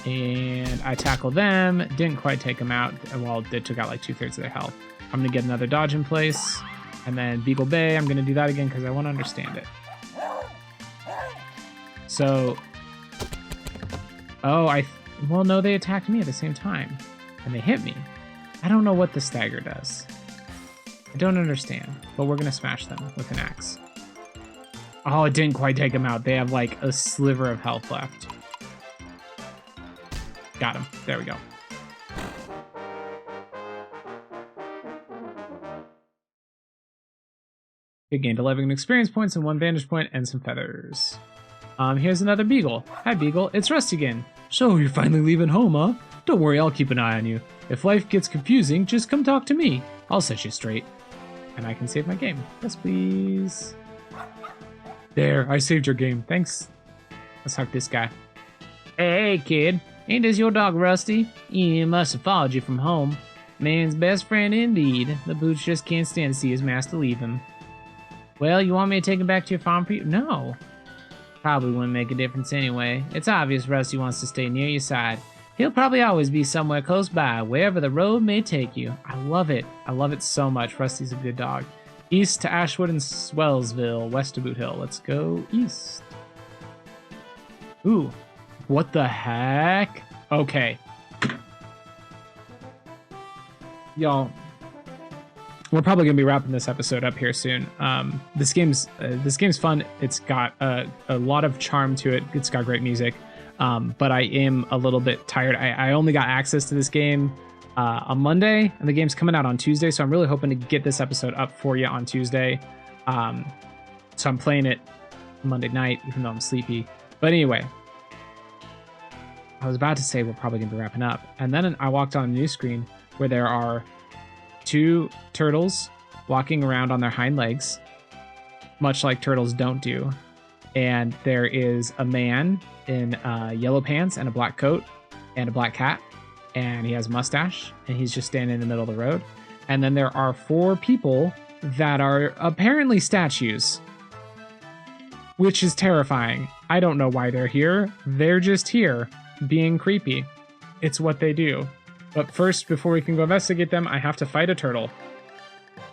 And I tackle them. Didn't quite take them out. Well, they took out like 2/3 of their health. I'm gonna get another dodge in place. And then Beagle Bay, I'm gonna do that again because I want to understand it. So, well, no, they attacked me at the same time. And they hit me. I don't know what the stagger does. I don't understand. But we're gonna smash them with an axe. Oh, it didn't quite take them out. They have like a sliver of health left. Got him. There we go. It gained 11 experience points and 1 vantage point and some feathers. Here's another Beagle. Hi, Beagle. It's Rusty again. So, you're finally leaving home, huh? Don't worry, I'll keep an eye on you. If life gets confusing, just come talk to me. I'll set you straight. And I can save my game. Yes, please. There, I saved your game. Thanks. Let's talk to this guy. Hey, kid. Ain't this your dog, Rusty? He must have followed you from home. Man's best friend indeed. The boots just can't stand to see his master leave him. Well, you want me to take him back to your farm for you? No. Probably wouldn't make a difference anyway. It's obvious Rusty wants to stay near your side. He'll probably always be somewhere close by, wherever the road may take you. I love it. I love it so much. Rusty's a good dog. East to Ashwood and Swellsville, west to Boot Hill. Let's go east. Ooh. What the heck? Okay. Y'all, we're probably gonna be wrapping this episode up here soon. This game's fun. It's got a lot of charm to it. It's got great music, but I am a little bit tired. I only got access to this game on Monday, and the game's coming out on Tuesday, so I'm really hoping to get this episode up for you on Tuesday. So I'm playing it Monday night, even though I'm sleepy. But anyway, I was about to say we're probably gonna be wrapping up, and then I walked on a new screen where there are 2 turtles walking around on their hind legs, much like turtles don't do. And there is a man in yellow pants and a black coat and a black hat, and he has a mustache, and he's just standing in the middle of the road. And then there are 4 people that are apparently statues, which is terrifying. I don't know why they're here. They're just here, being creepy. It's what they do. But first, before we can go investigate them, I have to fight a turtle.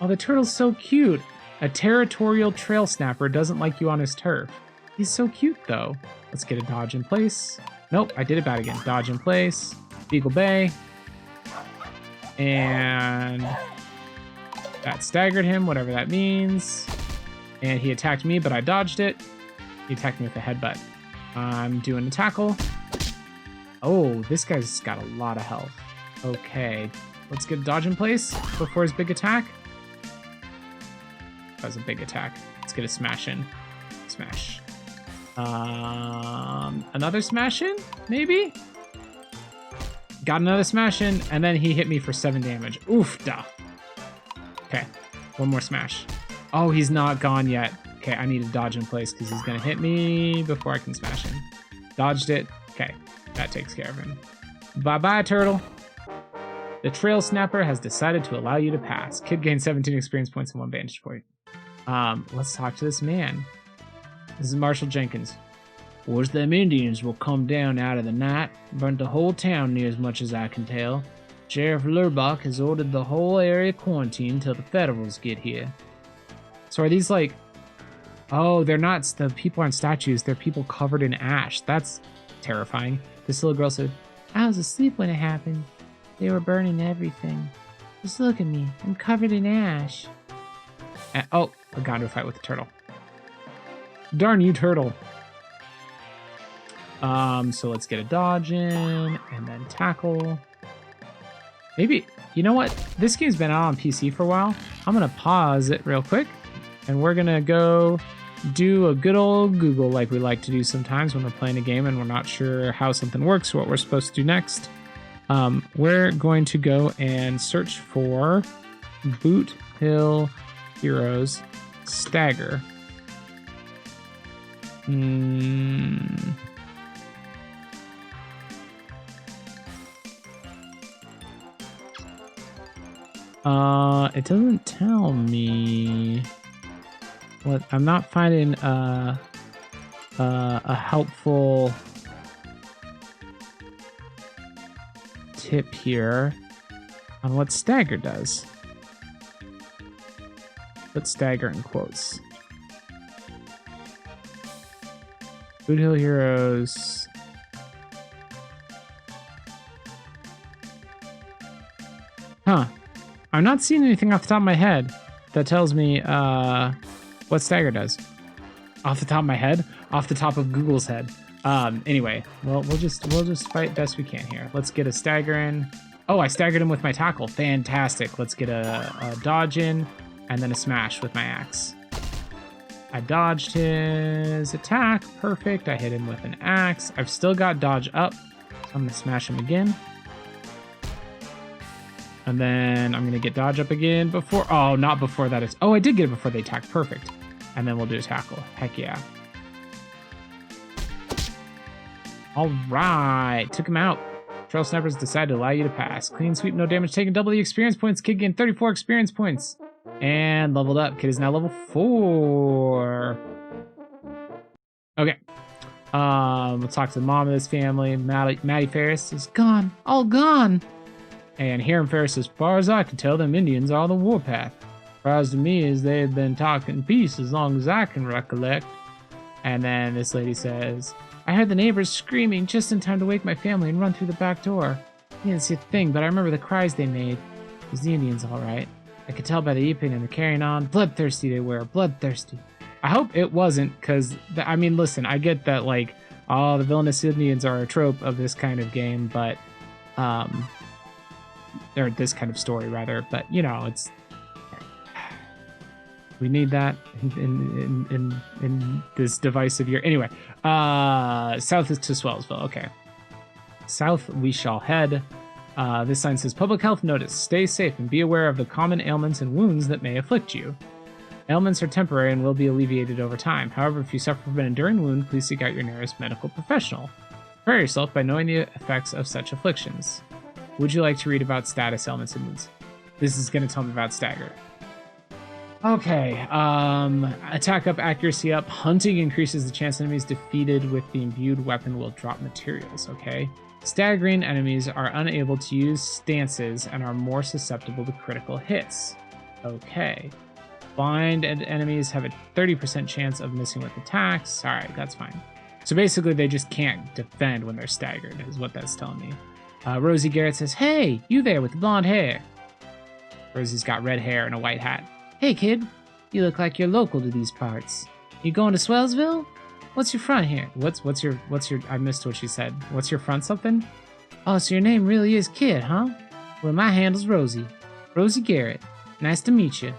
Oh, the turtle's so cute. A territorial trail snapper doesn't like you on his turf. He's so cute, though. Let's get a dodge in place. Nope, I did it bad again. Dodge in place. Beagle Bay. And that staggered him, whatever that means. And he attacked me, but I dodged it. He attacked me with a headbutt. I'm doing a tackle. Oh, this guy's got a lot of health. Okay, let's get a dodge in place before his big attack. That was a big attack. Let's get a smash in. Smash. Another smash in, maybe? Got another smash in, and then he hit me for 7 damage. Oof, duh. Okay, one more smash. Oh, he's not gone yet. Okay, Okay, I need to dodge in place because he's going to hit me before I can smash him. Dodged it. Okay, that takes care of him. Bye-bye, turtle. The trail snapper has decided to allow you to pass. Kid gains 17 experience points and 1 vantage point. Let's talk to this man. This is Marshall Jenkins. Was them Indians will come down out of the night, burnt the whole town near as much as I can tell. Sheriff Lurbach has ordered the whole area quarantined till the Federals get here. So are these like... Oh, they're not... The people aren't statues. They're people covered in ash. That's terrifying. This little girl said, I was asleep when it happened. They were burning everything. Just look at me. I'm covered in ash. Oh, I got into a fight with the turtle. Darn you, turtle. So let's get a dodge in and then tackle. Maybe, you know what? This game's been out on PC for a while. I'm gonna pause it real quick and we're gonna go do a good old Google like we like to do sometimes when we're playing a game and we're not sure how something works or what we're supposed to do next. We're going to go and search for Boot Hill Heroes Stagger. It doesn't tell me what. I'm not finding a helpful tip here on what Stagger does. Put Stagger in quotes. Boot Hill Heroes. Huh. I'm not seeing anything off the top of my head that tells me what Stagger does. Off the top of my head? Off the top of Google's head. Anyway, well, we'll just fight best we can here. Let's get a stagger in. Oh, I staggered him with my tackle. Fantastic. Let's get a dodge in and then a smash with my axe. I dodged his attack. Perfect. I hit him with an axe. I've still got dodge up. So I'm going to smash him again. And then I'm going to get dodge up again before... Oh, not before that. Oh, I did get it before they attack. Perfect. And then we'll do a tackle. Heck yeah. All right. Took him out. Trail Snappers decided to allow you to pass. Clean sweep, no damage taken. Double the experience points. Kid gained 34 experience points. And leveled up. Kid is now level 4. Okay. We'll talk to the mom of this family. Maddie Ferris is gone. All gone. And Hiram Ferris, as far as I can tell, them Indians are the warpath. Surprised to me is they've been talking peace as long as I can recollect. And then this lady says, I heard the neighbors screaming just in time to wake my family and run through the back door. I didn't see a thing, but I remember the cries they made. It was the Indians, all right. I could tell by the eeping and the carrying on. Bloodthirsty they were, bloodthirsty. I hope it wasn't, because, I mean, listen, I get that, like, oh, the villainous Indians are a trope of this kind of game, but, or this kind of story, rather, but, you know, it's, we need that in this divisive year. Anyway, south is to Swellsville, okay. South we shall head. This sign says, Public Health Notice. Stay safe and be aware of the common ailments and wounds that may afflict you. Ailments are temporary and will be alleviated over time. However, if you suffer from an enduring wound, please seek out your nearest medical professional. Prepare yourself by knowing the effects of such afflictions. Would you like to read about status, ailments, and wounds? This is going to tell me about Stagger. Okay, attack up, accuracy up. Hunting increases the chance enemies defeated with the imbued weapon will drop materials, okay? Staggering enemies are unable to use stances and are more susceptible to critical hits. Okay. Blind enemies have a 30% chance of missing with attacks. Alright, that's fine. So basically they just can't defend when they're staggered, is what that's telling me. Rosie Garrett says, Hey, you there with the blonde hair. Rosie's got red hair and a white hat. Hey kid, you look like you're local to these parts. You going to Swellsville? What's your front here? What's your, I missed what she said. What's your front something? Oh, so your name really is Kid, huh? Well, my handle's Rosie. Rosie Garrett. Nice to meet you.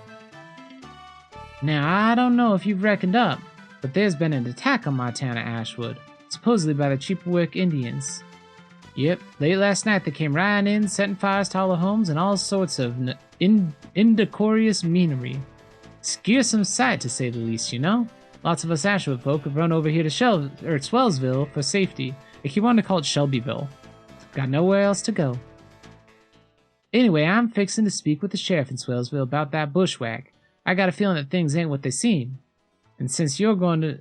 Now, I don't know if you've reckoned up, but there's been an attack on my town of Ashwood, supposedly by the Chippewick Indians. Yep, late last night they came riding in, setting fires to all the homes and all sorts of indecorous meanery. Scarce sight, to say the least, you know? Lots of us Ashwood folk have run over here to Swellsville for safety. I keep wanting to call it Shelbyville. Got nowhere else to go. Anyway, I'm fixing to speak with the sheriff in Swellsville about that bushwhack. I got a feeling that things ain't what they seem. And since you're going to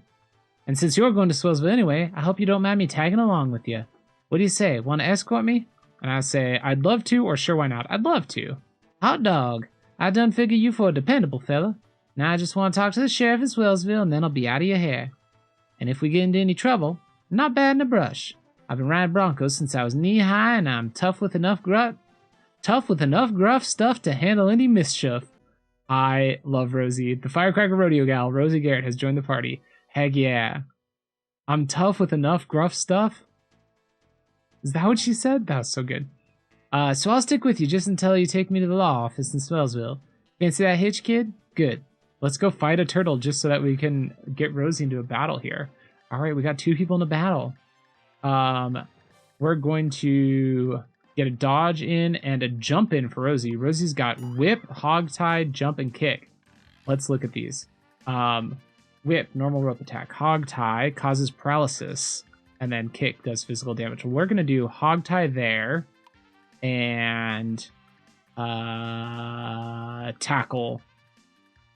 Swellsville anyway, I hope you don't mind me tagging along with you. What do you say? Want to escort me? And I say, I'd love to, or sure, why not? I'd love to. Hot dog. I done figure you for a dependable fella. Now I just want to talk to the sheriff in Swellsville, and then I'll be out of your hair. And if we get into any trouble, I'm not bad in the brush. I've been riding broncos since I was knee-high, and I'm tough with enough gruff stuff to handle any mischief. I love Rosie. The Firecracker Rodeo gal, Rosie Garrett, has joined the party. Heck yeah. I'm tough with enough gruff stuff? Is that what she said? That was so good. So I'll stick with you just until you take me to the law office in Swellsville. Fancy that hitch, kid? Good. Let's go fight a turtle just so that we can get Rosie into a battle here. All right, we got 2 people in a battle. We're going to get a dodge in and a jump in for Rosie. Rosie's got whip, hogtie, jump, and kick. Let's look at these. Whip, normal rope attack. Hogtie causes paralysis. And then kick does physical damage. We're going to do hogtie there. And tackle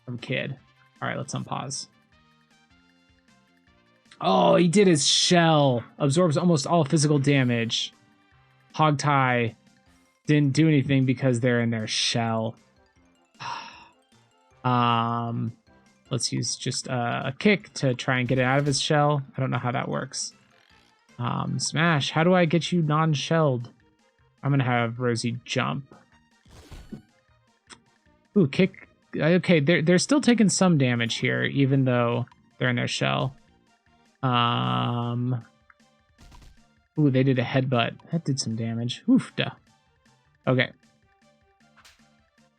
from Kid. All right, let's unpause. Oh, he did his shell. Absorbs almost all physical damage. Hogtie didn't do anything because they're in their shell. Let's use just a kick to try and get it out of his shell. I don't know how that works. Smash. How do I get you non-shelled? I'm going to have Rosie jump. Ooh, kick. Okay, they're still taking some damage here, even though they're in their shell. Ooh, they did a headbutt. That did some damage. Oof, duh. Okay.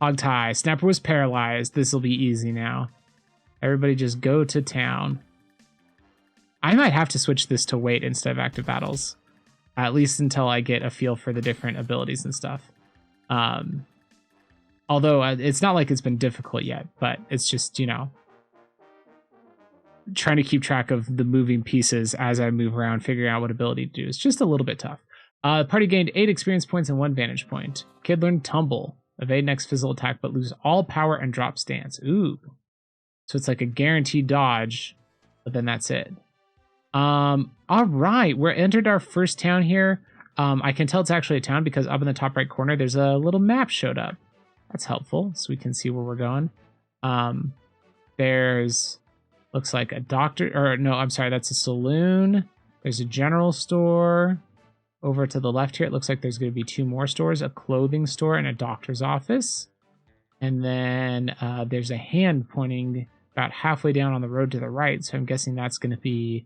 Hogtie. Snapper was paralyzed. This will be easy now. Everybody just go to town. I might have to switch this to wait instead of active battles. At least until I get a feel for the different abilities and stuff. Although it's not like it's been difficult yet, but it's just, you know, trying to keep track of the moving pieces as I move around, figuring out what ability to do. It's just a little bit tough. The party gained 8 experience points and 1 vantage point. Kid learned Tumble. Evade next physical attack, but lose all power and drop stance. Ooh. So it's like a guaranteed dodge, but then that's it. All right, we're entered our first town here. I can tell it's actually a town because up in the top right corner, there's a little map showed up. That's helpful, so we can see where we're going. There's, looks like a doctor, or no, I'm sorry, that's a saloon. There's a general store. Over to the left here, it looks like there's going to be 2 more stores, a clothing store and a doctor's office. And then there's a hand pointing about halfway down on the road to the right, so I'm guessing that's going to be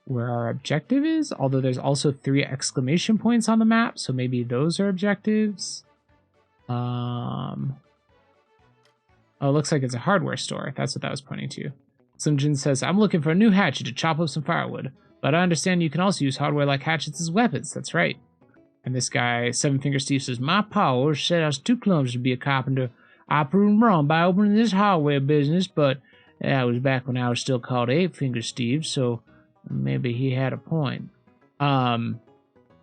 where our objective is, although there's also 3 exclamation points on the map, so maybe those are objectives. Oh, it looks like it's a hardware store. That's what that was pointing to. Slimjin says, I'm looking for a new hatchet to chop up some firewood, but I understand you can also use hardware like hatchets as weapons. That's right. And this guy, Seven Finger Steve, says, my pa said I was too clumsy to be a carpenter. I proved wrong by opening this hardware business, but that was back when I was still called Eight Finger Steve, so maybe he had a point. All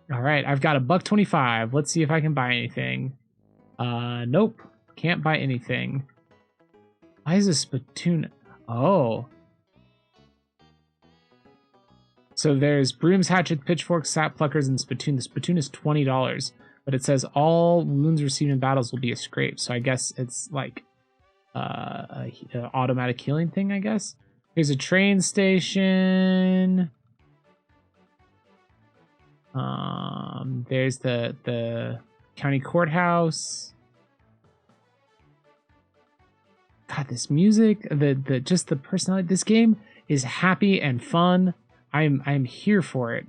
right, I've got $1.25. Let's see if I can buy anything. Nope, can't buy anything. Why is this spittoon? Oh. So there's brooms, hatchets, pitchforks, sap pluckers, and spittoon. The spittoon is $20, but it says all wounds received in battles will be a scrape. So I guess it's like a automatic healing thing, I guess. Here's a train station. There's the county courthouse. God, this music, just the personality. This game is happy and fun. I'm here for it.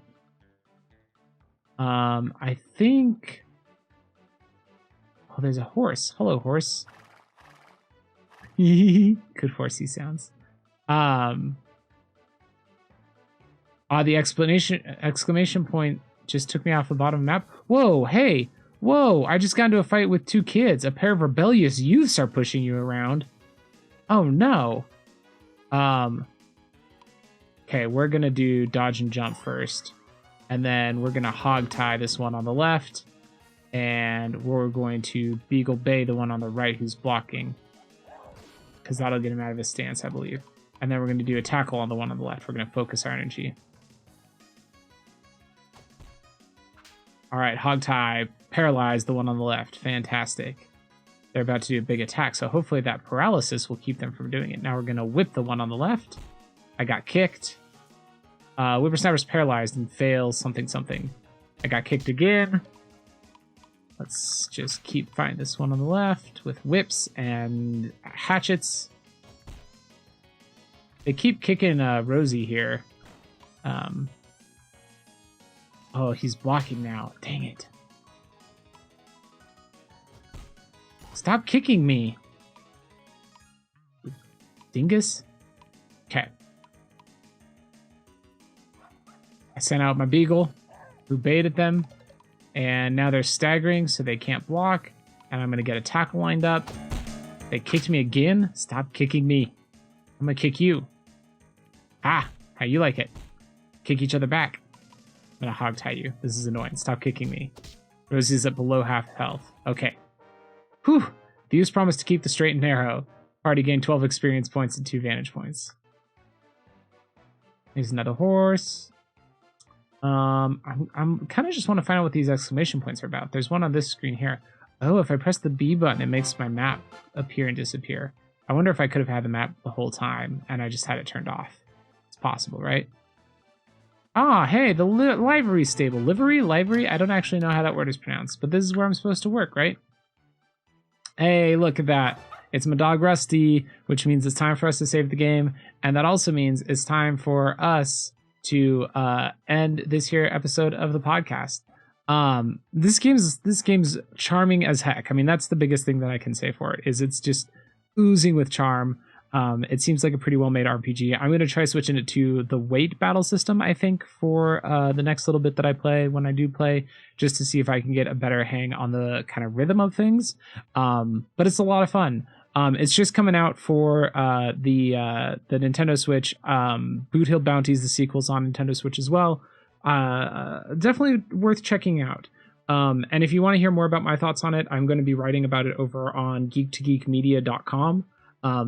I think. Oh, there's a horse. Hello, horse. Good horsey sounds. The exclamation point just took me off the bottom of the map. Whoa, hey, whoa! I just got into a fight with 2 kids. A pair of rebellious youths are pushing you around. Oh no. Okay, we're going to do dodge and jump first. And then we're going to hog tie this one on the left. And we're going to Beagle Bay the one on the right who's blocking. Because that'll get him out of his stance, I believe. And then we're going to do a tackle on the one on the left. We're going to focus our energy. All right, hog tie, paralyze the one on the left. Fantastic. They're about to do a big attack, so hopefully that paralysis will keep them from doing it. Now we're going to whip the one on the left. I got kicked. Whippersnapper's paralyzed and fails something something. I got kicked again. Let's just keep fighting this one on the left with whips and hatchets. They keep kicking Rosie here. Oh, he's blocking now. Dang it. Stop kicking me. Dingus? Okay. I sent out my Beagle, who baited them, and now they're staggering, so they can't block, and I'm going to get a tackle lined up. They kicked me again? Stop kicking me. I'm going to kick you. Ah, how you like it? Kick each other back. I'm going to hog tie you. This is annoying. Stop kicking me. Rosie's at below half health. Okay. Whew. The use promised to keep the straight and narrow. Party gained 12 experience points and 2 vantage points. Here's another horse. I'm kind of just want to find out what these exclamation points are about. There's one on this screen here. Oh, if I press the B button, it makes my map appear and disappear. I wonder if I could have had the map the whole time and I just had it turned off. It's possible, right? Ah, hey, the livery stable. Livery? I don't actually know how that word is pronounced, but this is where I'm supposed to work, right? Hey, look at that. It's my dog Rusty, which means it's time for us to save the game. And that also means it's time for us to end this here episode of the podcast. This game's charming as heck. I mean, that's the biggest thing that I can say for it, is it's just oozing with charm. It seems like a pretty well-made RPG. I'm going to try switching it to the weight battle system, I think, for the next little bit that I play, when I do play, just to see if I can get a better hang on the kind of rhythm of things. But it's a lot of fun. It's just coming out for the Nintendo Switch. Boot Hill Bounties, the sequel's on Nintendo Switch as well. Definitely worth checking out. And if you want to hear more about my thoughts on it, I'm going to be writing about it over on geek2geekmedia.com.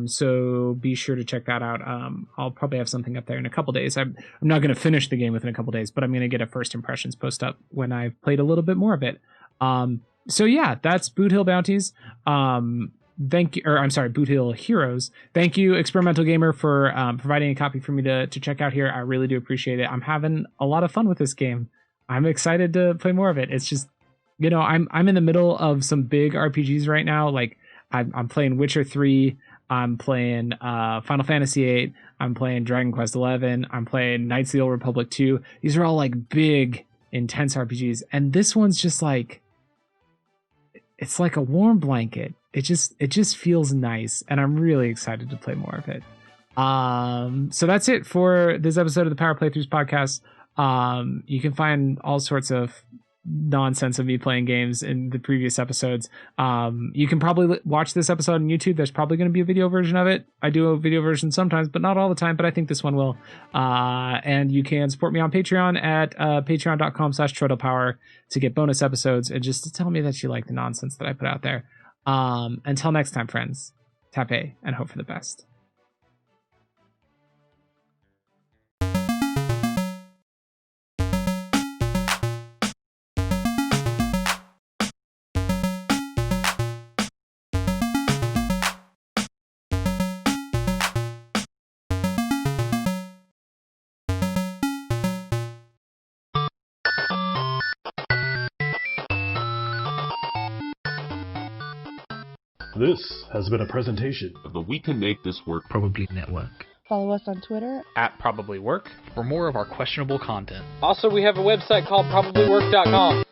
So be sure to check that out. I'll probably have something up there in a couple days. I'm not going to finish the game within a couple days, but I'm going to get a first impressions post up when I've played a little bit more of it. So yeah, that's Boot Hill Bounties. Thank you, or I'm sorry, Boot Hill Heroes. Thank you, Experimental Gamer, for providing a copy for me to check out here. I really do appreciate it. I'm having a lot of fun with this game. I'm excited to play more of it. It's just, you know, I'm in the middle of some big RPGs right now. Like I'm playing Witcher 3. I'm playing Final Fantasy VIII. I'm playing Dragon Quest XI. I'm playing Knights of the Old Republic 2. These are all like big, intense RPGs, and this one's just like, it's like a warm blanket. It just feels nice, and I'm really excited to play more of it. So that's it for this episode of the Power Playthroughs podcast. You can find all sorts of nonsense of me playing games in the previous episodes. You can probably watch this episode on YouTube. There's probably going to be a video version of it. I do a video version sometimes, but not all the time, but I think this one will. And you can support me on Patreon at patreon.com/TrotoPower to get bonus episodes and just to tell me that you like the nonsense that I put out there. Until next time, friends, tap A and hope for the best. This has been a presentation of the We Can Make This Work Probably Network. Follow us on Twitter At Probably Work For more of our questionable content. Also, we have a website called probablywork.com.